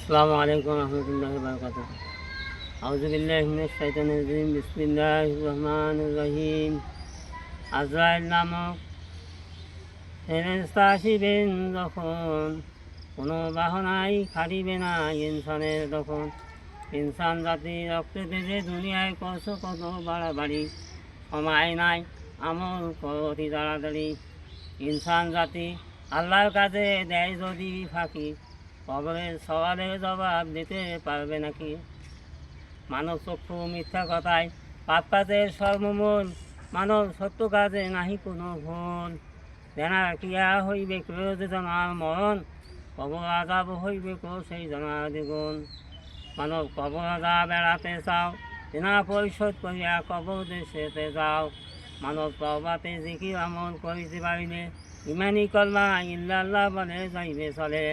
আসসালামু আলাইকুম রহমতুল্লাহি ওয়া বারাকাতুহু। আউযু বিল্লাহি মিনাশ শাইতানির রাজিম। বিসমিল্লাহির রহমানির রহিম। আজরাইল নামক ফেরেশতা আসিবেন যখন, কোনো বাহনাই খাটিবে না ইনসানের তখন। ইনসান জাতি রক্তে তেজে দুনিয়ায় করছো কত বাড়াবাড়ি, সময় নাই আমল করো অতি তাড়াতাড়ি। ইনসান জাতি আল্লাহর কাছে দেয় যদি ফাঁকি, কবরের সওয়ালের জবাব দিতে পারবে নাকি? মানব চক্ষু মিথ্যা কথায় পাপ কাজের সর্বমূল, মানব সত্য কাজে নাহি কোনো ভুল। দেনার ক্রিয়া হইবে ক্রোধ জনার মরণ, কবর আজাব হইবে ক্রোধ সেই জনার দ্বিগুণ। মানব কবর আজাব এড়াতে চাও, দেনা পরিশোধ করিয়া কবর দেশেতে যাও। মানব তওবাতে জিকির আমল করিতে পারিলে, ইমানি কলমা ইল্লাল্লাহ বলে যাইবে চলে।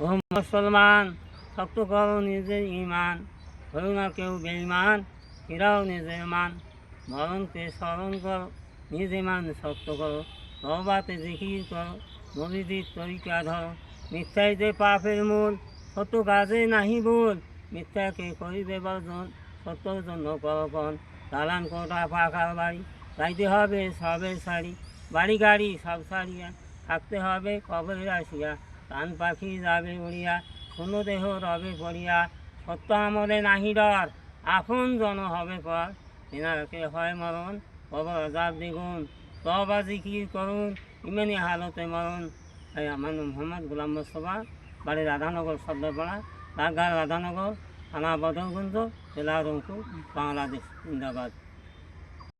ও মুসলমান, শক্ত করো নিজের ইমান, হইও না কেউ বেঈমান, ফিরাও নিজের মান। মরণকে স্মরণ করো, নিজে মান শক্ত করো, তওবাতে জিকির করো, নবীজির তরিকা ধরো। মিথ্যাই যে পাপের মূল, সত্য কাজে নাহি ভুল। মিথ্যাকে করিবে বর্জন, সত্যর জন্য করপণ। দালান কোঠা পাকার বাড়ি, যাইতে হবে সবে সারি। বাড়ি গাড়ি সব ছাড়িয়া, থাকতে হবে কবরে আসিয়া। প্রাণ পাখি যাবে উড়িয়া, শূন্য দেহ রবে পড়িয়া। সত্য আমলে নাহি ডর, আপন জন হবে পর। এনারকে হয় মরণ, কবর আজাব দ্বিগুণ। তওবা জিকির করুন, ইমানি হালতে মরণ। আমার নাম মোহাম্মদ গোলাম মোস্তফা, বাড়ি রাধানগর সর্দারপাড়া, ঢাকা রাধানগর, থানা বদরগঞ্জ, জেলা রংপুর, বাংলাদেশ। জিন্দাবাদ।